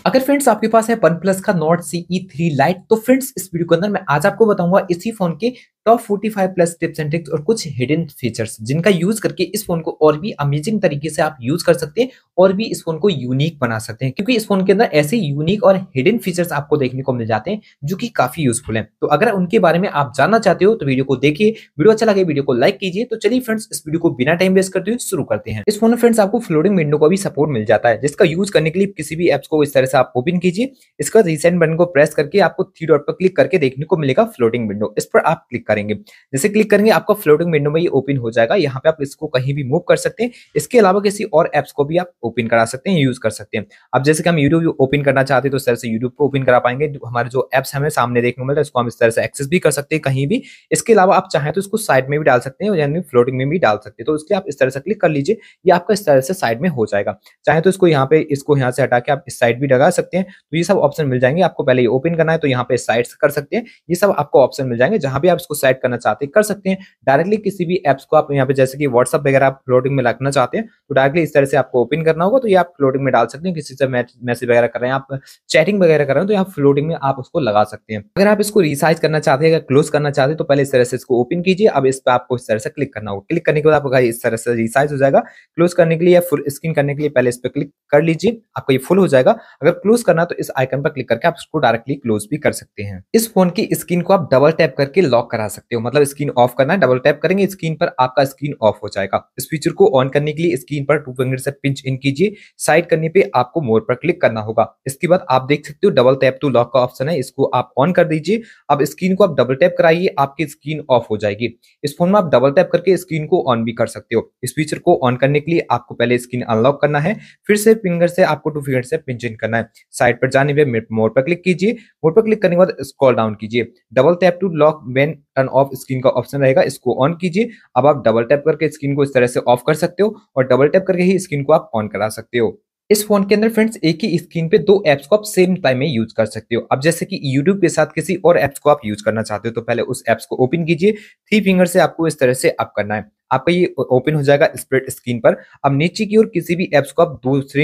अगर फ्रेंड्स आपके पास है OnePlus का Nord CE3 Lite तो फ्रेंड्स इस वीडियो के अंदर मैं आज आपको बताऊंगा इसी फोन के top 45 plus tips and tricks और कुछ हिडन फीचर्स जिनका यूज करके इस फोन को और भी अमेजिंग तरीके से आप यूज कर सकते हैं और भी इस फोन को यूनिक बना सकते हैं, क्योंकि इस फोन के अंदर ऐसे यूनिक और हिडन फीचर्स आपको देखने को मिल जाते हैं जो कि काफी यूजफुल हैं। तो अगर उनके बारे में आप जानना चाहते हो तो वीडियो को देखिए, वीडियो अच्छा लगे वीडियो को लाइक कीजिए। तो चलिए फ्रेंड्स इस वीडियो को बिना टाइम वेस्ट करते हुए शुरू करते हैं। इस फोन में फ्रेंड्स आपको फ्लोटिंग विंडो का भी सपोर्ट मिल जाता है, जिसका यूज करने के लिए किसी भी एप्स को इस तरह से आप ओपन कीजिए। इसका रिसेंट बटन को प्रेस करके आपको थ्री डॉट पर क्लिक करके देखने को मिलेगा फ्लोटिंग विंडो। इस पर आप क्लिक करेंगे, जैसे क्लिक करेंगे आपका फ्लोटिंग विंडो में ये ओपन हो जाएगा। यहाँ पे आप इसको कहीं भी मूव कर सकते हैं। इसके अलावा किसी और एप्स को भी आप ओपन करा सकते हैं, यूज कर सकते हैं। अब जैसे कि हम यूट्यूब ओपन करना चाहते हैं तो इस तरह से यूट्यूब को ओपन करा पाएंगे। हमारे जो एप्स हमें सामने देखने को मिल रहा है इसको हम इस तरह से एक्सेस भी कर सकते हैं कहीं भी। इसके अलावा आप चाहें तो इसको साइड में भी डाल सकते हैं, यानी फ्लोटिंग में भी डाल सकते हैं। तो इसलिए आप इस तरह से क्लिक कर लीजिए, ये आपका इस तरह से साइड में हो जाएगा। चाहे तो इसको यहाँ से हटा के आप इस साइड भी लगा सकते हैं। तो ये सब ऑप्शन मिल जाएंगे। आपको पहले ये ओपन करना है तो यहाँ पे साइड कर सकते हैं। ये सब आपको ऑप्शन मिल जाएंगे, जहां भी आप इसको साइड करना चाहते हैं कर सकते हैं। डायरेक्टली किसी भी एप्स को आप यहाँ पे जैसे कि व्हाट्सएप वगैरह आप फ्लोटिंग में रखना चाहते हैं तो डायरेक्टली इस तरह से आपको ओपन करना होगा। तो ये आप फ्लोटिंग में डाल सकते हैं। किसी से मैसेज वगैरह कर रहे हैं, आप चैटिंग वगैरह कर रहे हैं तो यहाँ फ्लोटिंग में आप उसको लगा सकते हैं। अगर आप इसको रिसाइज करना चाहते हैं या क्लोज करना चाहते हैं तो पहले इस तरह से इसको ओपन कीजिए। अब इस पर आपको इस तरह से क्लिक करना होगा। क्लिक करने के बाद आपका इस तरह से रिसाइज हो जाएगा। क्लोज करने के लिए या फुल स्क्रीन करने के लिए पहले इस पर क्लिक कर लीजिए, आपका ये फुल हो जाएगा। अगर क्लोज करना तो इस आइकन पर क्लिक करके आप इसको डायरेक्टली क्लोज भी कर सकते हैं। इस फोन की स्क्रीन को आप डबल टैप करके लॉक करा सकते हो, मतलब स्क्रीन ऑफ करना है, डबल टैप करेंगे स्क्रीन पर आपका स्क्रीन ऑफ हो जाएगा। इस फीचर को ऑन करने के लिए स्क्रीन पर टू फिंगर से पिंच इन कीजिए। साइड करने पे आपको मोर पर क्लिक करना होगा। इसके बाद आप देख सकते हो डबल टैप टू लॉक का ऑप्शन है, इसको आप ऑन कर दीजिए। अब स्क्रीन को आप डबल टैप कराइए, आपकी स्क्रीन ऑफ हो जाएगी। इस फोन में आप डबल टैप करके स्क्रीन को ऑन भी कर सकते हो। इस फीचर को ऑन करने के लिए आपको पहले स्क्रीन अनलॉक करना है, फिर से फिंगर से आपको टू फिंगर से पिंच इन करना है। साइड पर जाने पे मोर पर क्लिक कीजिए। मोर पर क्लिक करने के बाद स्क्रॉल डाउन कीजिए। Double tap to lock when turn off screen का ऑप्शन रहेगा, इसको ऑन कीजिए। अब आप डबल टैप करके स्क्रीन को इस तरह से ऑफ कर सकते हो और डबल टैप करके ही स्क्रीन को आप ऑन करा सकते हो। इस फोन के अंदर फ्रेंड्स एक ही स्क्रीन पे दो एप्स को आप सेम टाइम में यूज कर सकते हो। अब जैसे कि YouTube के साथ किसी और एप्स को आप यूज करना चाहते हो तो पहले उस एप्स को ओपन कीजिए। थ्री फिंगर से आपको इस तरह से अप करना है, आपका ये ओपन हो जाएगा स्प्लिट स्क्रीन पर। अब नीचे की ओर किसी भी एप्स को आप दूसरी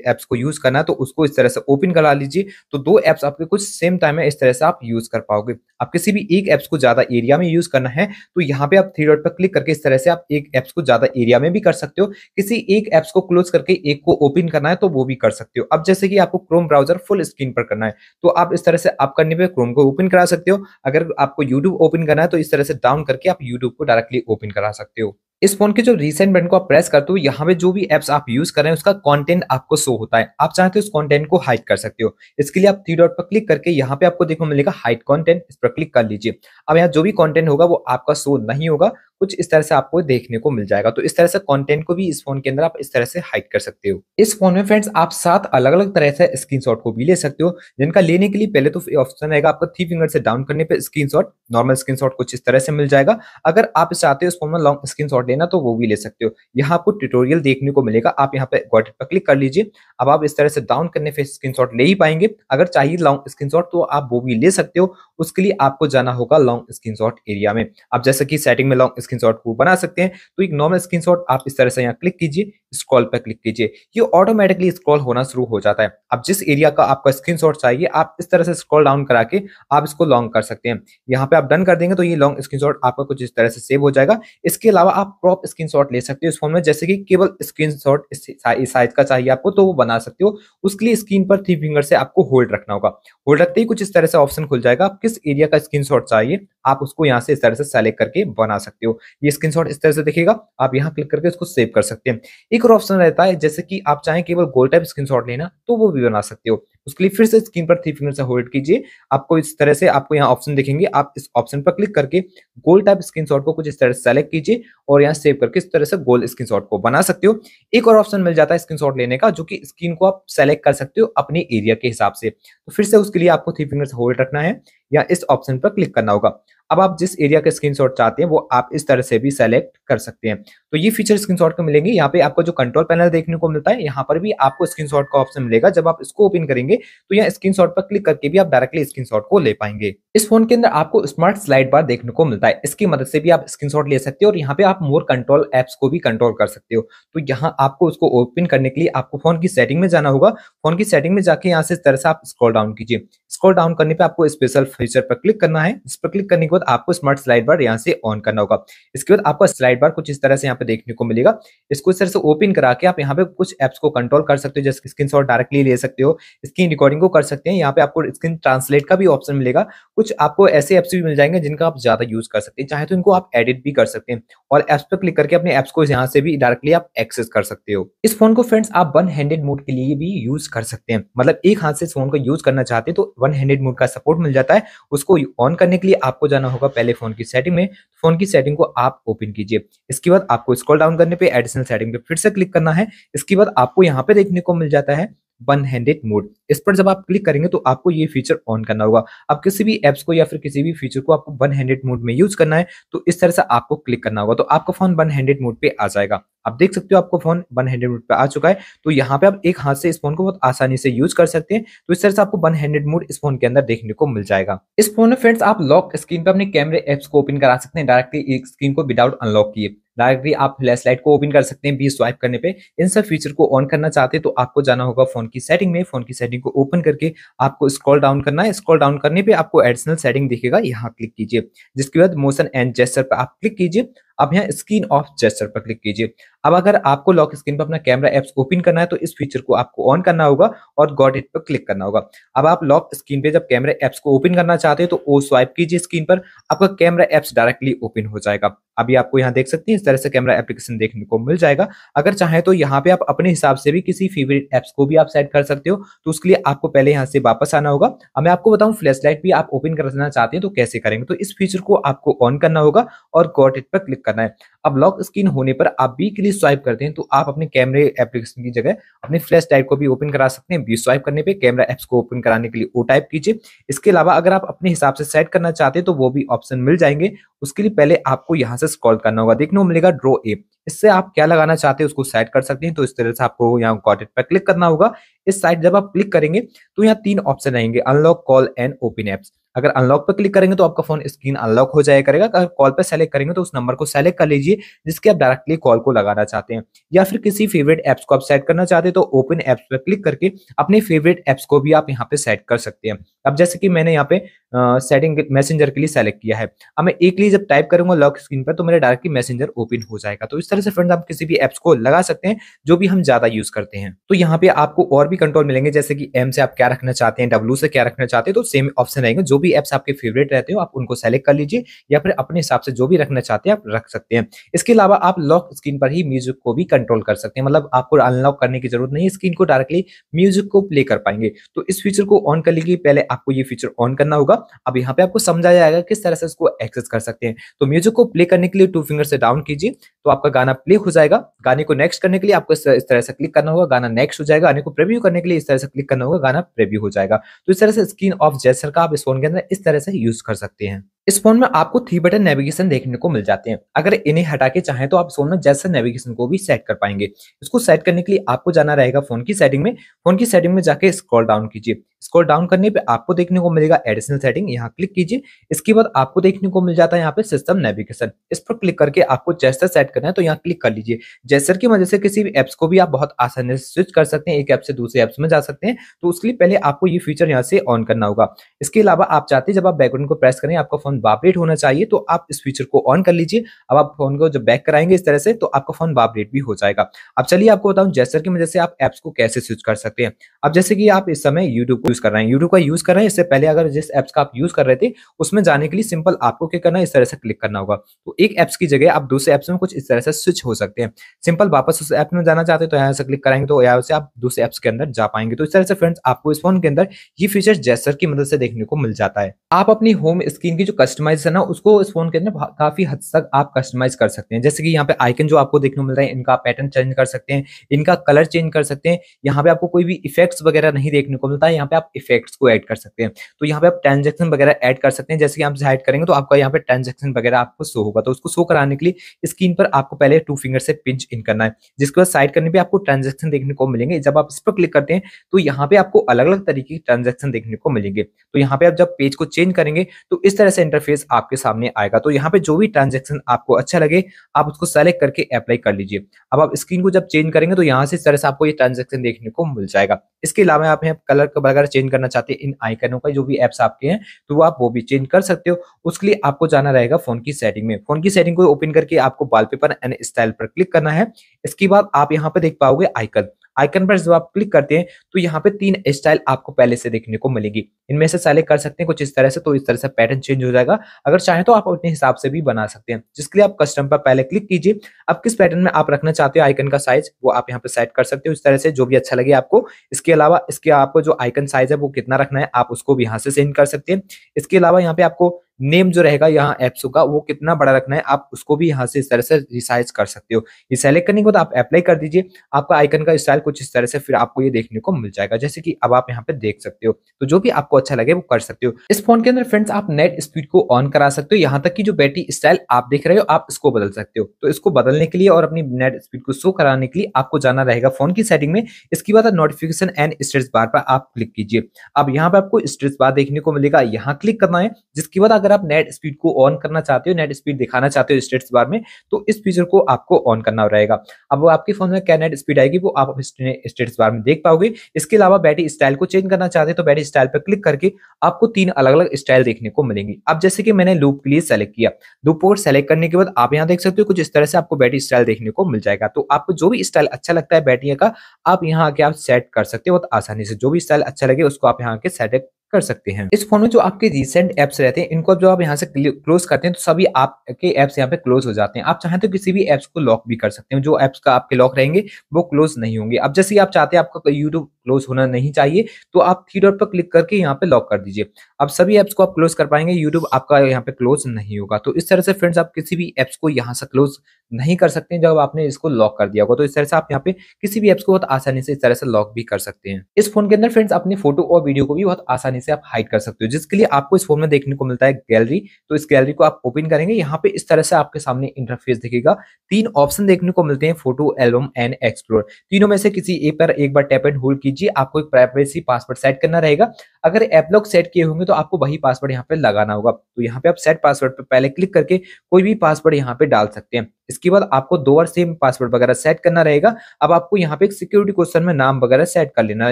एप्स को यूज करना है तो उसको इस तरह से ओपन करा लीजिए। तो दो एप्स आपके कुछ सेम टाइम में इस तरह से आप यूज कर पाओगे। आप किसी भी एक एप्स को ज्यादा एरिया में यूज करना है तो यहाँ पे आप थ्री डॉट पर क्लिक करके इस तरह से आप एक एप्स को ज्यादा एरिया में भी कर सकते हो। किसी एक एप्स को क्लोज करके एक को ओपन करना है तो वो भी कर सकते हो। अब जैसे कि आपको क्रोम ब्राउजर फुल स्क्रीन पर करना है तो आप इस तरह से अप करने पे क्रोम को ओपन करा सकते हो। अगर आपको यूट्यूब ओपन करना है तो इस तरह से डाउन करके आप यूट्यूब को डायरेक्टली ओपन करा सकते हो। इस फोन के जो रीसेंट बटन को आप प्रेस करते हो, यहाँ पे जो भी एप्स आप यूज कर रहे हैं उसका कंटेंट आपको शो होता है। आप चाहते हो उस कंटेंट को हाइड कर सकते हो। इसके लिए आप थ्री डॉट पर क्लिक करके यहाँ पे आपको देखने को मिलेगा हाइड कंटेंट, इस पर क्लिक कर लीजिए। अब यहाँ जो भी कंटेंट होगा वो आपका शो नहीं होगा, कुछ इस तरह से आपको देखने को मिल जाएगा। तो इस तरह से कंटेंट को भी इस फोन के अंदर आप इस तरह से हाइड कर सकते हो। इस फोन में फ्रेंड्स आप 7 अलग अलग तरह से स्क्रीनशॉट को भी ले सकते हो, जिनका लेने के लिए पहले तो ऑप्शन रहेगा आपका थ्री फिंगर से डाउन करने पे स्क्रीनशॉट, नॉर्मल स्क्रीनशॉट कुछ इस तरह से मिल जाएगा। अगर आप चाहते हो इस फोन में लॉन्ग स्क्रीनशॉट लेना तो वो भी ले सकते हो। यहाँ आपको ट्यूटोरियल देखने को मिलेगा, आप यहाँ पे गॉट इट पर क्लिक कर लीजिए। अब आप इस तरह से डाउन करने पे स्क्रीनशॉट ले ही पाएंगे। अगर चाहिए लॉन्ग स्क्रीनशॉट तो आप वो भी ले सकते हो। उसके लिए आपको जाना होगा लॉन्ग स्क्रीनशॉट एरिया में। आप जैसे कि सेटिंग में लॉन्ग स्क्रीनशॉट को बना सकते हैं तो एक नॉर्मल स्क्रीनशॉट आप इस तरह से यहाँ क्लिक कीजिए, स्क्रॉल पर क्लिक कीजिए, ये ऑटोमेटिकली स्क्रॉल होना शुरू हो जाता है। अब जिस एरिया का आपका स्क्रीनशॉट चाहिए आप इस तरह से स्क्रॉल डाउन करा के आप इसको लॉन्ग कर सकते हैं। यहाँ पे आप डन कर देंगे तो ये लॉन्ग स्क्रीनशॉट आपका कुछ इस तरह से सेव हो जाएगा। इसके अलावा आप क्रॉप स्क्रीनशॉट ले सकते हो इस फोन में, जैसे कि केवल स्क्रीनशॉट इस साइज का चाहिए आपको तो वो बना सकते हो। उसके लिए स्क्रीन पर थ्री फिंगर से आपको होल्ड रखना होगा। होल्ड रखते ही कुछ इस तरह से ऑप्शन खुल जाएगा। आप किस एरिया का स्क्रीनशॉट चाहिए आप उसको यहाँ से इस तरह से सेलेक्ट करके बना सकते हो। ये स्क्रीनशॉट इस तरह से दिखेगा, आप यहाँ क्लिक करके इसको सेव कर सकते हैं। एक और ऑप्शन रहता है जैसे कि आप चाहें केवल गोल टाइप स्क्रीनशॉट लेना तो वो भी बना सकते हो। उसके लिए फिर से स्क्रीन पर थ्री फिंगर से होल्ड कीजिए। आपको इस तरह से आपको यहाँ ऑप्शन दिखेंगे, आप इस ऑप्शन पर क्लिक करके गोल टाइप स्क्रीनशॉट को कुछ इस तरह से सेलेक्ट कीजिए और यहाँ सेव करके इस तरह से गोल स्क्रीनशॉट को बना सकते हो। एक और ऑप्शन मिल जाता है स्क्रीनशॉट लेने का, जो कि स्क्रीन को आप सेलेक्ट कर सकते हो अपने एरिया के हिसाब से। तो फिर से उसके लिए आपको थ्री फिंगर से होल्ड रखना है या इस ऑप्शन पर क्लिक करना होगा। अब आप जिस एरिया का स्क्रीनशॉट चाहते हैं वो आप इस तरह से भी सेलेक्ट कर सकते हैं। तो ये फीचर स्क्रीनशॉट को मिलेंगे। यहाँ पे आपको जो कंट्रोल पैनल देखने को मिलता है, यहाँ पर भी आपको स्क्रीनशॉट का ऑप्शन मिलेगा। जब आप इसको ओपन करेंगे तो यहाँ स्क्रीनशॉट पर क्लिक करके भी आप डायरेक्टली स्क्रीनशॉट को ले पाएंगे। इस फोन के अंदर आपको स्मार्ट स्लाइड बार देखने को मिलता है। इसकी मदद से भी आप स्क्रीनशॉट ले सकते हो और यहाँ पे आप मोर कंट्रोल एप्स को भी कंट्रोल कर सकते हो। तो यहाँ आपको उसको ओपन करने के लिए आपको फोन की सेटिंग में जाना होगा। फोन की सेटिंग में जाके यहाँ से इस तरह से आप स्क्रॉल डाउन कीजिए। स्क्रॉल डाउन करने पे आपको स्पेशल फीचर पर क्लिक करना है। इस पर क्लिक करने के बाद आपको स्मार्ट स्लाइड बार यहाँ से ऑन करना होगा। इसके बाद आपको स्लाइड बार कुछ इस तरह से यहाँ पे देखने को मिलेगा। इसको इस तरह से ओपन करा के आप यहाँ पे कुछ एप्स को कंट्रोल कर सकते हो, जैसे स्क्रीनशॉट डायरेक्टली ले सकते हो, स्क्रीन रिकॉर्डिंग को कर सकते हैं। यहाँ पे आपको स्क्रीन ट्रांसलेट का भी ऑप्शन मिलेगा। कुछ आपको ऐसे एप्स भी मिल जाएंगे जिनका आप ज्यादा यूज कर सकते हैं, चाहे तो इनको आप एडिट भी कर सकते हैं और एप्स पर क्लिक करके अपने एप्स को यहाँ से भी डायरेक्टली आप एक्सेस कर सकते हो। इस फोन को फ्रेंड्स आप वन हैंडेड मोड के लिए भी यूज कर सकते हैं, मतलब एक हाथ से इस फोन को यूज करना चाहते हैं तो वन हैंडेड मोड का सपोर्ट मिल जाता है। उसको ऑन करने के लिए आपको जाना होगा पहले फोन की सेटिंग में। फोन की सेटिंग को आप ओपन कीजिए। इसके बाद आपको स्क्रॉल डाउन करने पे एडिशनल सेटिंग पे फिर से क्लिक करना है। इसके बाद आपको यहाँ पे देखने को मिल जाता है वन हैंडेड मोड। इस पर जब आप क्लिक करेंगे तो आपको ये फीचर ऑन करना होगा। अब किसी भी एप्स को या फिर किसी भी फीचर को आपको वन हैंडेड मोड में यूज करना है तो इस तरह से आपको क्लिक करना होगा, तो आपका फोन वन हैंडेड मोड पे आ जाएगा। आप देख सकते हो आपको फोन वन हैंडेड मोड पे आ चुका है। तो यहाँ पे आप एक हाथ से इस फोन को बहुत आसानी से यूज कर सकते हैं। तो इस तरह से आपको वन हैंडेड मोड इस फोन के अंदर देखने को मिल जाएगा। इस फोन में फ्रेंड्स आप लॉक स्क्रीन पे अपने कैमरे एप्स को ओपन करा सकते हैं डायरेक्टली एक स्क्रीन को विदाउट अनलॉक किए। डायरेक्टली आप फ्लैश लाइट को ओपन कर सकते हैं बी स्वाइप करने पे। इन सब फीचर को ऑन करना चाहते हैं तो आपको जाना होगा फोन की सेटिंग में। फोन की सेटिंग को ओपन करके आपको स्क्रॉल डाउन करना है। स्क्रॉल डाउन करने पे आपको एडिशनल सेटिंग दिखेगा, यहाँ क्लिक कीजिए। जिसके बाद मोशन एंड जेस्चर पर आप क्लिक कीजिए। अब यहाँ स्क्रीन ऑफ जेस्चर पर क्लिक कीजिए। अब अगर आपको लॉक स्क्रीन पर अपना कैमरा एप्स ओपन करना है तो इस फीचर को आपको ऑन करना होगा और गॉट इट पर क्लिक करना होगा। अब आप लॉक स्क्रीन पे जब कैमरा एप्स को ओपन करना चाहते हैं तो ओ स्वाइप कीजिए स्क्रीन पर, आपका कैमरा एप्स डायरेक्टली ओपन हो जाएगा। अभी आपको यहाँ देख सकते हैं इस तरह से कैमरा एप्लीकेशन देखने को मिल जाएगा। अगर चाहे तो यहाँ पे आप अपने हिसाब से भी किसी फेवरेट एप्स को भी आप सेट कर सकते हो, तो उसके लिए आपको पहले यहाँ से वापस आना होगा। अब मैं आपको बताऊं फ्लैश लाइट भी आप ओपन करना चाहते हैं तो कैसे करेंगे। तो इस फीचर को आपको ऑन करना होगा और गॉट इट पर क्लिक करना है। अब लॉक स्क्रीन होने पर आप बी के लिए स्वाइप करते हैं तो आप अपने कैमरे एप्लीकेशन की जगह अपने फ्लैश लाइट को भी ओपन करा सकते हैं। बी स्वाइप करने पे कैमरा एप्स को ओपन कराने के लिए ओ टाइप कीजिए। इसके अलावा अगर आप अपने हिसाब से सेट करना चाहते हैं तो वो भी ऑप्शन मिल जाएंगे। उसके लिए पहले आपको यहाँ से स्क्रॉल करना होगा, देखने को मिलेगा ड्रॉ ए। इससे आप क्या लगाना चाहते हैं उसको सेट कर सकते हैं। तो इस तरह से आपको यहाँ गॉट इट पर क्लिक करना होगा। इस साइड जब आप क्लिक करेंगे तो यहाँ तीन ऑप्शन आएंगे, unlock, call and open apps. अगर अनलॉक पर क्लिक करेंगे तो आपका फोन स्क्रीन अनलॉक हो जाया करेगा। अगर कॉल पर सेलेक्ट करेंगे तो उस नंबर को सेलेक्ट कर लीजिए जिसके आप डायरेक्टली कॉल को लगाना चाहते हैं, या फिर किसी फेवरेट एप्स को आप सेट करना चाहते हैं तो ओपन एप्स पर क्लिक करके अपने फेवरेट एप्स को भी आप यहाँ पे सेट कर सकते हैं। अब जैसे कि मैंने यहाँ पे सेटिंग मैसेंजर के लिए सेलेक्ट किया है। अब मैं एक लिए जब टाइप करूंगा लॉक स्क्रीन पर तो मेरा डायरेक्टली मैसेंजर ओपन हो जाएगा। तो इस तरह से फ्रेंड्स आप किसी भी एप्स को लगा सकते हैं जो भी हम ज्यादा यूज करते हैं। तो यहाँ पे आपको और भी कंट्रोल मिलेंगे, जैसे कि एम से आप क्या रखना चाहते हैं, डब्ल्यू से क्या रखना चाहते हैं, तो सेम ऑप्शन रहेंगे। जो भी एप्स आपके फेवरेट रहते हो आप उनको सेलेक्ट कर लीजिए, या फिर अपने हिसाब से जो भी रखना चाहते हैं आप रख सकते हैं। इसके अलावा आप लॉक स्क्रीन पर ही म्यूजिक को भी कंट्रोल कर सकते हैं, मतलब आपको अनलॉक करने की जरूरत नहीं, स्क्रीन को डायरेक्टली म्यूजिक को प्ले कर पाएंगे। तो इस फीचर को ऑन कर लीजिए, पहले आपको ये फीचर ऑन करना होगा। अब यहाँ पे आपको समझाया जाएगा किस तरह से इसको एक्सेस कर सकते हैं। तो म्यूजिक को प्ले करने के लिए टू फिंगर से डाउन कीजिए तो आपका गाना प्ले हो जाएगा। गाने को नेक्स्ट करने के लिए आपको इस तरह से क्लिक करना होगा, गाना नेक्स्ट हो जाएगा। गाने को प्रीव्यू करने के लिए इस तरह से क्लिक करना होगा, गाना प्रीव्यू हो जाएगा। तो इस तरह से स्क्रीन ऑफ जेस्चर का आप इस फोन के अंदर इस तरह से यूज कर सकते हैं। इस फोन में आपको 3 बटन नेविगेशन देखने को मिल जाते हैं। अगर इन्हें हटा के चाहें तो आप फोन में जेस्चर नेविगेशन को भी सेट कर पाएंगे। इसको सेट करने के लिए आपको जाना रहेगा फोन की सेटिंग में। फोन की सेटिंग में जाके स्क्रॉल डाउन कीजिए। स्क्रॉल डाउन करने पे आपको देखने को मिलेगा एडिशनल सेटिंग, यहाँ क्लिक कीजिए। इसके बाद आपको देखने को मिल जाता है यहाँ पे सिस्टम नेविगेशन। इस पर क्लिक करके आपको जेस्चर सेट करना है तो यहाँ क्लिक कर लीजिए। जेस्चर की वजह से किसी भी एप्स को भी आप बहुत आसानी से स्विच कर सकते हैं, एक ऐप से दूसरे एप्स में जा सकते हैं। तो उसके लिए पहले आपको ये फीचर यहाँ से ऑन करना होगा। इसके अलावा आप चाहते हैं जब आप बैकग्राउंड को प्रेस करें आपका फोन वाइब्रेट होना चाहिए, तो आप इस फीचर को ऑन कर लीजिए। अब आप फोन को जब बैक कराएंगे इस तरह से तो आपका फोन वाइब्रेट भी हो जाएगा। अब चलिए आपको बताऊं जेस्चर की वजह से आप एप्स को कैसे स्विच कर सकते हैं। अब जैसे कि आप इस समय यूट्यूब को यूज कर रहे हैं, यूट्यूब का यूज कर रहे हैं, इससे पहले अगर जिस एप्स का आप यूज कर रहे थे उसमें जाने के लिए सिंपल आपको क्या करना है, इस तरह से क्लिक करना होगा। तो एक एप्स की जगह आप दूसरे एप्स में कुछ इस तरह से स्विच हो सकते हैं। सिंपल वापस उस ऐप में जाना चाहते हैं तो यहाँ से क्लिक करेंगे तो यहाँ से आप दूसरे एप्स के अंदर जा पाएंगे। तो इस तरह से फ्रेंड्स आपको इस फोन के अंदर ये फीचर जेस्चर की मदद से देखने को मिल जाता है। आप अपनी होम स्क्रीन की जो कस्टमाइज है ना उसको इस फोन के अंदर काफी हद तक आप कस्टमाइज कर सकते हैं। जैसे कि यहाँ पे आइकन जो आपको देखने को मिल रहा है, इनका पैटर्न चेंज कर सकते हैं, इनका कलर चेंज कर सकते हैं। यहाँ पे आपको कोई भी इफेक्ट्स वगैरह नहीं देखने को मिलता है, यहाँ पे आप इफेक्ट्स को ऐड कर सकते हैं। तो यहाँ पे आप ट्रांजेक्शन वगैरह ऐड कर सकते हैं। जैसे कि आप हाइड करेंगे तो आपका यहाँ पे ट्रांजेक्शन वगैरह आपको शो होगा। तो उसको शो कराने के लिए स्क्रीन पर आपको पहले 2 फिंगर से पिंच इन करना है, जिसके बाद साइड करने पे आपको ट्रांजेक्शन देखने को मिलेंगे। जब आप इस पर क्लिक करते हैं तो यहाँ पे आपको अलग अलग तरीके की ट्रांजेक्शन देखने को मिलेंगे। तो यहाँ पे आप जब पेज को चेंज करेंगे तो इस तरह से इंटरफेस आपके सामने आएगा। तो यहाँ पे जो भी ट्रांजेक्शन आपको अच्छा लगे आप उसको सेलेक्ट करके अप्लाई कर लीजिए। अब आप स्क्रीन को जब चेंज करेंगे तो यहाँ से इस तरह से आपको ये ट्रांजेक्शन देखने को मिल जाएगा। इसके अलावा आप यहाँ कलर वगैरह चेंज करना चाहते हैं इन आइकनों का, जो भी एप्स आपके हैं तो आप वो भी चेंज कर सकते हो। उसके लिए आपको जाना रहेगा फोन की सेटिंग में। फोन की सेटिंग को ओपन करके आपको वॉलपेपर एंड स्टाइल पर क्लिक करना है। इसके बाद आप यहाँ पे देख पाओगे आइकन। आइकन पर जब आप क्लिक करते हैं तो यहाँ पे 3 स्टाइल आपको पहले से देखने को मिलेगी। इनमें से सेलेक्ट कर सकते हैं कुछ इस तरह से, तो इस तरह से पैटर्न चेंज हो जाएगा। अगर चाहें तो आप अपने हिसाब से भी बना सकते हैं, जिसके लिए आप कस्टम पर पहले क्लिक कीजिए। अब किस पैटर्न में आप रखना चाहते हो आइकन का साइज वो आप यहाँ पे सेट कर सकते हो, इस तरह से जो भी अच्छा लगे आपको। इसके अलावा इसके आपको जो आइकन साइज है वो कितना रखना है आप उसको भी यहाँ से सेंड कर सकते हैं। इसके अलावा यहाँ पे आपको नेम जो रहेगा यहाँ एप्स का वो कितना बड़ा रखना है आप उसको भी यहाँ से इस तरह से रिसाइज कर सकते हो। ये सेलेक्ट करने के बाद आप अप्लाई कर दीजिए। आपका आइकन का स्टाइल कुछ इस तरह से फिर आपको ये देखने को मिल जाएगा, जैसे कि अब आप यहाँ पे देख सकते हो। तो जो भी आपको अच्छा लगे वो कर सकते हो। इस फोन के अंदर फ्रेंड्स आप नेट स्पीड को ऑन करा सकते हो, यहाँ तक कि जो बैटरी स्टाइल आप देख रहे हो आप इसको बदल सकते हो। तो इसको बदलने के लिए और अपनी नेट स्पीड को शो कराने के लिए आपको जाना रहेगा फोन की सेटिंग में। इसके बाद नोटिफिकेशन एंड स्टेटस बार पर आप क्लिक कीजिए। अब यहाँ पे आपको स्टेटस बार देखने को मिलेगा, यहाँ क्लिक करना है। जिसके बाद अगर आप नेट स्पीड को ऑन करना चाहते हो, नेट स्पीड दिखाना चाहते हो स्टेटस बार में, तो इस फीचर को आपको ऑन करना रहेगा। अब वो आपके फोन में क्या नेट स्पीड आएगी वो आप स्टेटस बार में देख पाओगे। इसके अलावा बैटरी स्टाइल को चेंज करना चाहते हैं तो बैटरी स्टाइल पर क्लिक करके आपको 3 अलग अलग स्टाइल देखने को मिलेंगी। अब जैसे कि मैंने लूप के लिए सेलेक्ट किया, लूप को सेलेक्ट करने के बाद आप यहाँ देख सकते हो कुछ इस तरह से आपको बैटरी स्टाइल देखने को मिल जाएगा। तो आपको जो भी स्टाइल अच्छा लगता है बैटरी का आप यहाँ आके आप सेट कर सकते हो बहुत आसानी से। जो भी स्टाइल अच्छा लगे उसको आप यहाँ आके सेट कर सकते हैं। इस फोन में जो आपके रिसेंट एप्स रहते हैं इनको जो आप यहाँ से क्लोज करते हैं तो सभी आपके एप्स यहाँ पे क्लोज हो जाते हैं। आप चाहें तो किसी भी एप्स को लॉक भी कर सकते हैं, जो एप्स का आपके लॉक रहेंगे वो क्लोज नहीं होंगे। अब जैसे आप चाहते हैं आपका यूट्यूब क्लोज होना नहीं चाहिए तो आप 3 डॉट पर क्लिक करके यहाँ पे लॉक कर दीजिए। अब सभी एप्स को आप क्लोज कर पाएंगे, यूट्यूब आपका यहाँ पे क्लोज नहीं होगा। तो इस तरह से फ्रेंड्स आप किसी भी एप्स को यहाँ से क्लोज नहीं कर सकते जब आपने इसको लॉक कर दिया होगा। तो इस तरह से आप यहाँ पे किसी भी एप्स को बहुत आसानी से इस तरह से लॉक भी कर सकते हैं। इस फोन के अंदर फ्रेंड्स अपनी फोटो और वीडियो को भी बहुत आसानी से आप हाइड कर सकते हो, जिसके लिए आपको इस फोन में देखने को मिलता है गैलरी। तो इस गैलरी को आप ओपन करेंगे, यहाँ पे इस तरह से आपके सामने इंटरफेस दिखेगा। 3 ऑप्शन देखने को मिलते हैं, फोटो, एल्बम एंड एक्सप्लोर। तीनों में से किसी एक पर एक बार टैप एंड होल्ड कीजिए। आपको एक प्राइवेसी पासवर्ड सेट करना रहेगा। अगर ऐप लॉक सेट किए होंगे तो आपको वही पासवर्ड यहाँ पे लगाना होगा। तो यहाँ पे आप सेट पासवर्ड पे पहले क्लिक करके कोई भी पासवर्ड यहाँ पे डाल सकते हैं। इसके बाद आपको 2 बार सेम पासवर्ड वगैरह सेट करना रहेगा। अब आपको यहाँ पे एक सिक्योरिटी क्वेश्चन में नाम वगैरह सेट कर लेना है।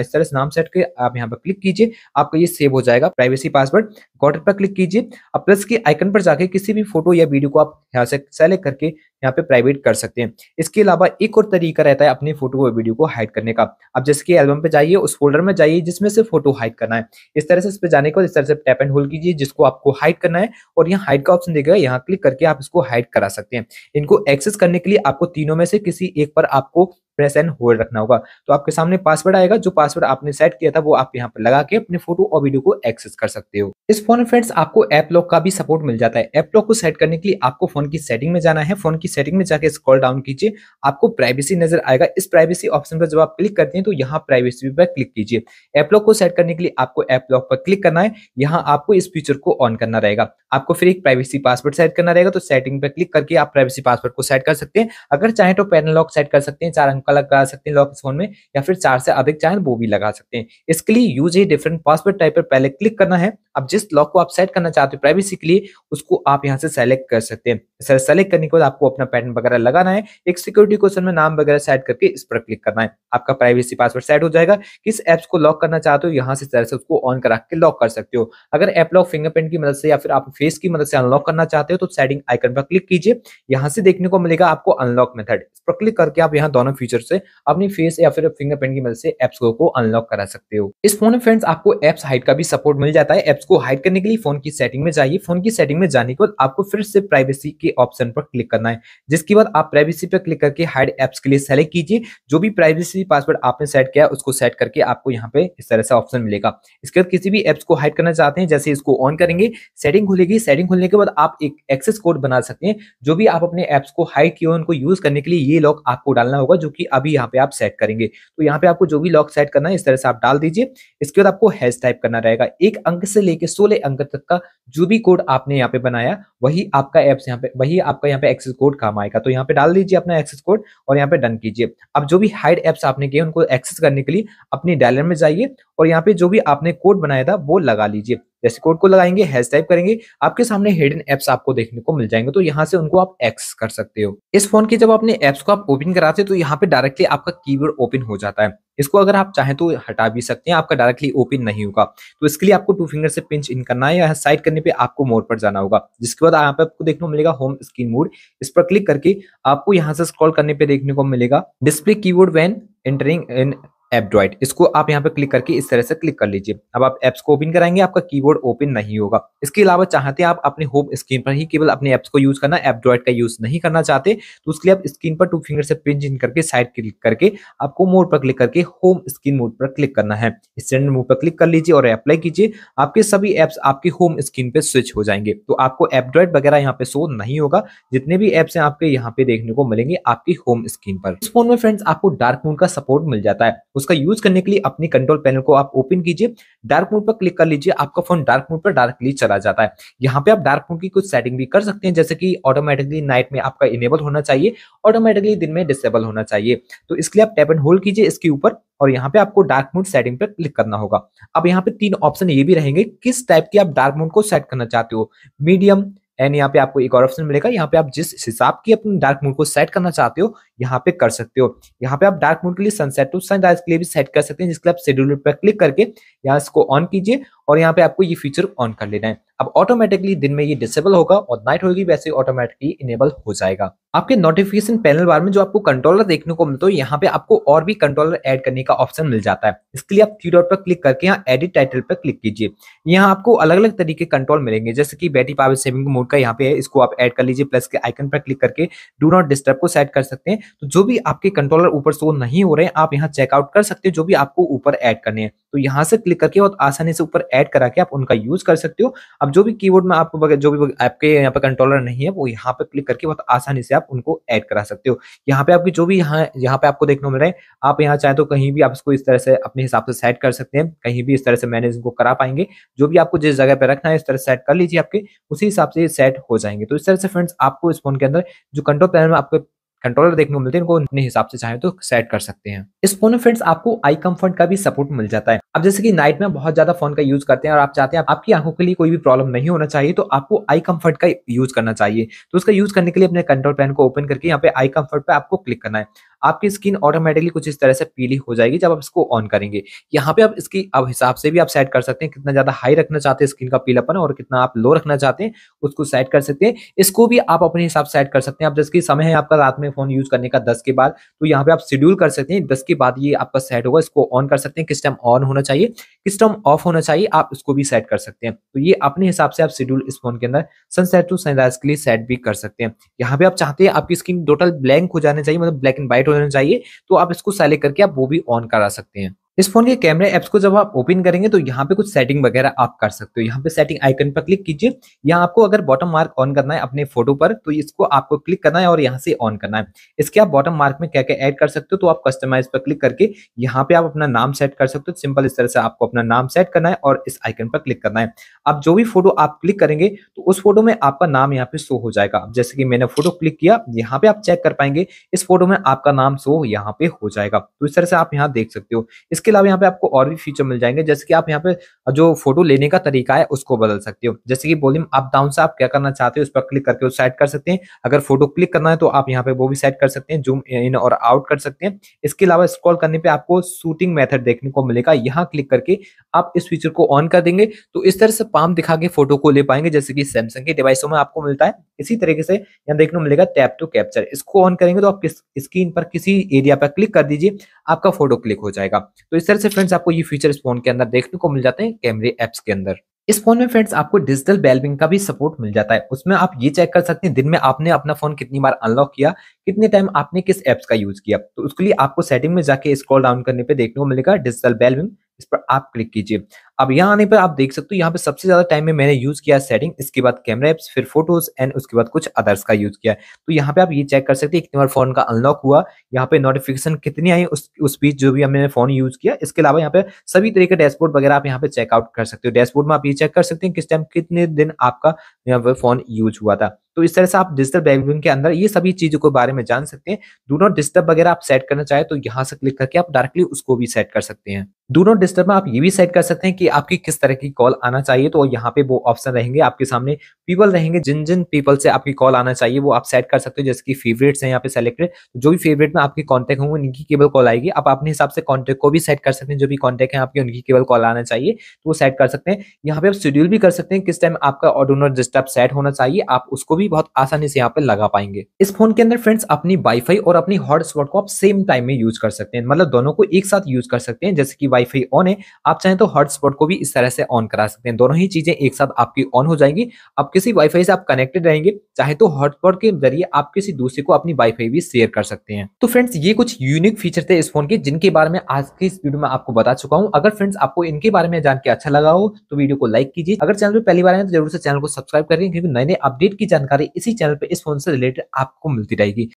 इस तरह से नाम सेट करके आप यहाँ पे क्लिक कीजिए, आपका ये सेव हो जाएगा प्राइवेसी पासवर्ड। गॉट इट पर क्लिक कीजिए। अब प्लस के आइकन पर जाके किसी भी फोटो या वीडियो को आप यहाँ से सेलेक्ट करके यहाँ पे प्राइवेट कर सकते हैं। इसके अलावा एक और तरीका रहता है अपनी फोटो और वीडियो को हाइड करने का। अब जैसे कि एल्बम पे जाइए, उस फोल्डर में जाइए जिसमें से फोटो हाइड करना है। इस तरह से इस पे जाने के बाद इस तरह से टैप एंड होल्ड कीजिए जिसको आपको हाइड करना है और यहाँ हाइड का ऑप्शन दिखेगा, यहाँ क्लिक करके आप इसको हाइड करा सकते हैं। इनको एक्सेस करने के लिए आपको तीनों में से किसी एक पर आपको प्रेस एंड होल्ड रखना होगा। तो आपके सामने पासवर्ड आएगा, जो पासवर्ड आपने सेट किया था वो आप यहाँ पर लगा के अपने फोटो और वीडियो को एक्सेस कर सकते हो। इस फोन में फ्रेंड्स आपको ऐप लॉक का भी सपोर्ट मिल जाता है। ऐप लॉक को सेट करने के लिए आपको फोन की सेटिंग में जाना है। फोन की सेटिंग में जाके स्क्रॉल डाउन कीजिए, आपको प्राइवेसी नजर आएगा। इस प्राइवेसी ऑप्शन पर जब आप क्लिक करते हैं तो यहाँ प्राइवेसी पर क्लिक कीजिए। ऐप लॉक को सेट करने के लिए आपको ऐप लॉक पर क्लिक करना है। यहाँ आपको इस फीचर को ऑन करना रहेगा। आपको फिर एक प्राइवेसी पासवर्ड सेट करना रहेगा। तो सेटिंग पर क्लिक करके आप प्राइवेसी पासवर्ड को सेट कर सकते हैं। अगर चाहे तो पैनल लॉक सेट कर सकते हैं, 4 अंक का लगा सकते हैं इस फोन में, या फिर 4 से अधिक चाहे वो भी लगा सकते हैं। इसके लिए use a different password type पर पहले क्लिक करना है। अब जिस लॉक को आप सेट करना चाहते हो प्राइवेसी के लिए उसको आप यहाँ से सेलेक्ट कर सकते हैं। सेलेक्ट करने के बाद आपको अपना पैटर्न वगैरह लगाना है। एक सिक्योरिटी क्वेश्चन में नाम वगैरह सेट करके इस पर क्लिक करना है। आपका प्राइवेसी पासवर्ड सेट हो जाएगा। किस एप्स को लॉक करना चाहते हो यहाँ से तरह से उसको ऑन करा के लॉक कर सकते हो। अगर ऐप लॉक फिंगरप्रिंट की मदद से या फिर आप फेस की मदद से अनलॉक करना चाहते हो तो सेटिंग आइकन पर क्लिक कीजिए। यहाँ से देखने को मिलेगा आपको अनलॉक मेथड। इस पर क्लिक करके आप यहाँ दोनों फीचर से अपनी फेस या फिर फिंगरप्रिंट की मदद से एप्स को अनलॉक करा सकते हो। इस फोन में फ्रेंड्स आपको एप्स हाइड का भी सपोर्ट मिल जाता है। एप्स एप्स को हाइड करने के लिए फोन की सेटिंग में जाइए। फोन की सेटिंग में जाने के बाद आपको फिर से प्राइवेसी के ऑप्शन पर क्लिक करना है, जिसके बाद आप प्राइवेसी पर क्लिक करके हाइड एप्स के लिए सेलेक्ट कीजिए। जो भी प्राइवेसी पासवर्ड आपने सेट किया उसको सेट करके आपको यहाँ पे इस तरह से ऑप्शन मिलेगा। इसके बाद किसी भी एप्स को हाइड करना चाहते हैं, जैसे इसको ऑन करेंगे, सेटिंग खुलेगी। सेटिंग खुलने के बाद आप एक एक्सेस कोड बना सकते हैं। जो भी आप अपने एप्स को हाइड किए हो उनको यूज करने के लिए ये लॉक आपको डालना होगा, जो कि अभी यहाँ पे आप सेट करेंगे। तो यहाँ पे आपको जो भी लॉक सेट करना है इस तरह से आप डाल दीजिए। इसके बाद आपको हैश टाइप करना रहेगा। 1 अंक से लेके 16 अंक तक का जो भी कोड आपने यहाँ पे बनाया वही आपका एप्स यहाँ पे एक्सेस कोड काम आएगा। तो यहाँ पे डाल दीजिए अपना एक्सेस कोड और यहाँ पे डन कीजिए। अब जो भी हाइड एप्स आपने किए उनको एक्सेस करने के लिए अपनी डायलर में जाइए और यहाँ पे जो भी आपने कोड बनाया था वो लगा लीजिए। जैसे कोड को लगाएंगे, हैश टाइप करेंगे, आपके सामने हिडन एप्स आपको देखने को मिल जाएंगे। तो यहाँ से उनको आप एक्सेस कर सकते हो। इस फोन की जब अपने एप्स को आप ओपन कराते हो तो यहाँ पे डायरेक्टली आपका कीबोर्ड ओपन हो जाता है। इसको अगर आप चाहें तो हटा भी सकते हैं, आपका डायरेक्टली ओपन नहीं होगा। तो इसके लिए आपको 2 फिंगर से पिंच इन करना है या साइड करने पे आपको मोड पर जाना होगा। जिसके बाद यहाँ पे आपको देखने को मिलेगा होम स्क्रीन मोड। इस पर क्लिक करके आपको यहाँ से स्क्रॉल करने पे देखने को मिलेगा display keyboard when entering in Android. इसको आप यहाँ पे क्लिक करके इस तरह से क्लिक कर लीजिए। अब आप एप्स को ओपन कराएंगे, आपका कीबोर्ड ओपन नहीं होगा। इसके अलावा चाहते हैं आप अपने होम स्क्रीन पर ही केवल अपने एप्स को यूज करना, एप्ड्रॉइड का यूज नहीं करना चाहते, तो उसके लिए आप स्क्रीन पर 2 फिंगर से पिंच इन करके साइड क्लिक करके आपको मोड पर क्लिक करके होम स्क्रीन मोड पर क्लिक करना है। स्टैंडर्ड मोड पर क्लिक कर लीजिए और अप्लाई कीजिए। आपके सभी एप्स आपके होम स्क्रीन पे स्विच हो जाएंगे। तो आपको एप्ड्रॉइड वगैरह यहाँ पे शो नहीं होगा। जितने भी एप्स हैं आपके यहाँ पे देखने को मिलेंगे आपकी होम स्क्रीन पर। इस फोन में फ्रेंड्स आपको डार्क मोड का सपोर्ट मिल जाता है। उसका यूज करने के लिए अपनी कंट्रोल पैनल को आप ओपन कीजिए, डार्क मोड पर क्लिक कर लीजिए। आपका फोन डार्क मोड पर डायरेक्टली चला जाता है। यहाँ पे आप डार्क मोड की कुछ सेटिंग भी कर सकते हैं, जैसे कि ऑटोमेटिकली नाइट में आपका इनेबल होना चाहिए, ऑटोमेटिकली दिन में डिसेबल होना चाहिए। तो इसके लिए आप टैप एंड होल्ड कीजिए इसके ऊपर और यहाँ पे आपको डार्क मोड सेटिंग पर क्लिक करना होगा। अब यहाँ पे 3 ऑप्शन ये भी रहेंगे किस टाइप की आप डार्क मोड को सेट करना चाहते हो, मीडियम एंड यहाँ पे आपको एक और ऑप्शन मिलेगा। यहाँ पे आप जिस हिसाब की अपनी डार्क मोड को सेट करना चाहते हो यहाँ पे कर सकते हो। यहाँ पे आप डार्क मोड के लिए सनसेट टू सनराइज के लिए भी सेट कर सकते हैं, जिसके लिए आप शेड्यूलर पर क्लिक करके यहाँ इसको ऑन कीजिए और यहाँ पे आपको ये फीचर ऑन कर लेना है। अब ऑटोमेटिकली दिन में ये डिसेबल होगा और नाइट होगी वैसे ऑटोमेटिकली इनेबल हो जाएगा। आपके नोटिफिकेशन पैनल बार में जो आपको कंट्रोलर देखने को मिलता है, यहाँ पे आपको और भी कंट्रोलर ऐड करने का ऑप्शन मिल जाता है। इसके लिए आप 3 डॉट पर क्लिक करके यहाँ एडिट टाइटल पर क्लिक कीजिए। यहाँ आपको अलग अलग तरीके कंट्रोल मिलेंगे, जैसे कि बैटरी पावर सेविंग मोड का यहाँ पे है, इसको आप ऐड कर लीजिए। प्लस के आइकन पर क्लिक करके डू नॉट डिस्टर्ब को सेट कर सकते हैं। तो जो भी आपके कंट्रोलर ऊपर शो नहीं हो रहे हैं आप यहाँ चेकआउट कर सकते हो, जो भी आपको ऊपर ऐड करने हैं। तो यहाँ से क्लिक करके बहुत आसानी से ऊपर ऐड करा के आप उनका यूज कर सकते हो। अब जो भी कीबोर्ड में आपको जो भी आपके यहाँ पे कंट्रोलर नहीं है वो यहाँ पे क्लिक करके बहुत आसानी से आप उनको ऐड करा सकते हो। यहाँ पे आपकी जो भी यहाँ पे आपको देखने को मिल रहा है, आप यहाँ चाहे तो कहीं भी आप इसको इस तरह से अपने हिसाब से सेट कर सकते हैं, कहीं भी इस तरह से मैनेज इनको करा पाएंगे। जो भी आपको जिस जगह पे रखना है इस तरह सेट कर लीजिए, आपके उसी हिसाब से सेट हो जाएंगे। तो इस तरह से फ्रेंड्स आपको इस फोन के अंदर जो कंट्रोल पैनल में आपको कंट्रोलर देखने को मिलते हैं उनको अपने हिसाब से चाहे तो सेट कर सकते हैं। इस फोन में फ्रेंड्स आपको आई कंफर्ट का भी सपोर्ट मिल जाता है। अब जैसे कि नाइट में बहुत ज्यादा फोन का यूज करते हैं और आप चाहते हैं आपकी आंखों के लिए कोई भी प्रॉब्लम नहीं होना चाहिए, तो आपको आई कंफर्ट का यूज करना चाहिए। तो उसका यूज करने के लिए अपने कंट्रोल पैन को ओपन करके यहाँ पे आई कंफर्ट पे आपको क्लिक करना है। आपकी स्किन ऑटोमेटिकली कुछ इस तरह से पीली हो जाएगी जब आप इसको ऑन करेंगे। यहाँ पे आप इसकी अब हिसाब से भी आप सेट कर सकते हैं, कितना ज्यादा हाई रखना चाहते हैं स्किन का पीलापन और कितना आप लो रखना चाहते हैं उसको सेट कर सकते हैं। इसको भी आप अपने हिसाब से सेट कर सकते हैं। अब जैसे समय है आपका रात में फोन यूज करने का 10 के बाद, तो यहाँ पे आप शेड्यूल कर सकते हैं 10 के बाद ये आपका सेट होगा। इसको ऑन कर सकते हैं, किस टाइम ऑन होना चाहिए किस टाइम ऑफ होना चाहिए आप इसको भी सेट कर सकते हैं। तो ये अपने हिसाब से आप शेड्यूल इस फोन के अंदर सनसेट टू सनराइज के लिए सेट भी कर सकते हैं। यहाँ पे आप चाहते हैं आपकी स्किन टोटल ब्लैंक हो जाना चाहिए, मतलब ब्लैक एंड व्हाइट हो जाना चाहिए, तो आप इसको सेलेक्ट करके आप वो भी ऑन करा सकते हैं। इस फोन के कैमरे ऐप्स को जब आप ओपन करेंगे तो यहाँ पे कुछ सेटिंग वगैरह आप कर सकते हो। यहाँ पे सेटिंग आइकन पर क्लिक कीजिए। यहाँ आपको अगर बॉटम मार्क ऑन करना है अपने फोटो पर तो इसको आपको क्लिक करना है और यहाँ से ऑन करना है। इसके आप बॉटम मार्क में क्या क्या ऐड कर सकते हो, तो आप कस्टमाइज पर क्लिक करके यहाँ पे आप अपना नाम सेट कर सकते हो। सिंपल इस तरह से आपको अपना नाम सेट करना है और इस आइकन पर क्लिक करना है। अब जो भी फोटो आप क्लिक करेंगे तो उस फोटो में आपका नाम यहाँ पे शो हो जाएगा। जैसे कि मैंने फोटो क्लिक किया, यहाँ पे आप चेक कर पाएंगे इस फोटो में आपका नाम शो यहाँ पे हो जाएगा। तो इस तरह से आप यहाँ देख सकते हो। इसके अलावा यहाँ पे आपको और भी फीचर मिल जाएंगे, जैसे कि आप यहाँ पे जो फोटो लेने का तरीका है उसको बदल सकते हो। जैसे कि वॉल्यूम अप डाउन से आप क्या करना चाहते हो उस पर क्लिक करके उस सेट कर सकते हैं। अगर फोटो क्लिक करना है तो आप यहाँ पे वो भी सेट कर सकते हैं, जूम इन और आउट कर सकते हैं। इसके अलावा स्क्रॉल करने पे आपको शूटिंग मेथड देखने को मिलेगा। यहाँ क्लिक करके आप इस फीचर को ऑन कर देंगे तो इस तरह से पाम दिखा के फोटो को ले पाएंगे, जैसे कि सैमसंग के डिवाइसों में आपको मिलता है। इसी तरीके से यहाँ देखने को मिलेगा टैप टू कैप्चर। इसको ऑन करेंगे तो आप स्क्रीन पर किसी एरिया पर क्लिक कर दीजिए, आपका फोटो क्लिक हो जाएगा। तो इस तरह से फ्रेंड्स आपको ये फीचर इस फोन के अंदर देखने को मिल जाते हैं कैमरे ऐप्स के अंदर। इस फ़ोन में फ्रेंड्स आपको डिजिटल वेलबींग का भी सपोर्ट मिल जाता है। उसमें आप ये चेक कर सकते हैं दिन में आपने अपना फ़ोन कितनी बार अनलॉक किया, कितने टाइम आपने किस ऐप्स का यूज़ किया। तो उसके लिए आपको सेटिंग में जाके स्क्रॉल डाउन करने पे देखने को मिलेगा डिजिटल वेलबींग, इस पर आप क्लिक कीजिए। अब यहाँ आने पर आप देख सकते हो यहाँ पे सबसे ज़्यादा टाइम में मैंने यूज़ किया है सेटिंग, इसके बाद कैमरा ऐप्स, फिर फ़ोटोज़ एंड उसके बाद कुछ अदर्स का यूज़ किया है। तो यहाँ पे आप ये चेक कर सकते हैं कितनी बार फ़ोन का अनलॉक हुआ, यहाँ पे नोटिफ़िकेशन कितनी आई उस बीच जो भी हमने फ़ोन यूज़ किया। इसके अलावा यहाँ पे सभी तरह के डैशबोर्ड वगैरह आप यहाँ पे चेकआउट कर सकते हो। डैशबोर्ड में आप ये चेक कर सकते हैं किस टाइम कितने दिन आपका यहाँ पे फ़ोन यूज़ हुआ था। तो इस तरह से आप डिजिटल वेलबींग के अंदर ये सभी चीज़ों के बारे में जान सकते हैं। डू नॉट डिस्टर्ब वगैरह आप सेट करना चाहें तो यहाँ से क्लिक करके आप डायरेक्टली उसको भी सेट कर सकते हैं। डू नॉट डिस्टर्ब में आप ये भी सेट कर सकते हैं कि आपकी किस तरह की कॉल आना चाहिए, तो यहाँ पे वो ऑप्शन रहेंगे आपके सामने। पीपल रहेंगे जिन-जिन पीपल से आपकी कॉल आना चाहिए वो आप सेट कर सकते हो, जैसे कि फेवरेट्स हैं यहाँ पे सेलेक्टेड। जो भी फेवरेट में आपके कॉन्टैक्ट होंगे उनकी केवल कॉल आएगी। आप अपने हिसाब से कॉन्टैक्ट को भी सेट कर सकते हैं, जो भी कॉन्टैक्ट हैं आपके उनकी केवल कॉल आना चाहिए, तो वो सेट कर सकते हैं। यहाँ पे आप शेड्यूल भी कर सकते हैं किस टाइम आपका और डू नॉट डिस्टर्ब सेट होना चाहिए, आप उसको भी बहुत आसानी से यहाँ पे लगा पाएँगे। इस फ़ोन के अंदर फ्रेंड्स अपनी वाई-फाई और अपनी हॉटस्पॉट को आप सेम टाइम में यूज़ कर सकते हैं, मतलब दोनों को एक साथ यूज़ कर सकते हैं। जैसे कि वाई-फाई ऑन है, आप चाहें तो हॉटस्पॉट को भी इस तरह से ऑन करा सकते हैं। दोनों ही चीज़ें एक साथ आपकी ऑन हो जाएँगी। अब किसी वाई-फाई से आप कनेक्टेड रहेंगे, चाहे तो हॉटस्पॉट के ज़रिए आप किसी दूसरे को अपनी वाई-फाई भी शेयर कर सकते हैं। तो फ्रेंड्स ये कुछ यूनिक फीचर थे इस फ़ोन के जिनके बारे में आज की इस वीडियो में आपको बता चुका हूँ। अगर फ्रेंड्स आपको इनके बारे में जान के अच्छा लगा हो तो वीडियो को लाइक कीजिए। अगर चैनल पे पहली बार आए हैं तो ज़रूर से चैनल को सब्सक्राइब करिए, क्योंकि नए-नए अपडेट की जानकारी इसी चैनल पे इस फ़ोन से रिलेटेड आपको मिलती रहेगी।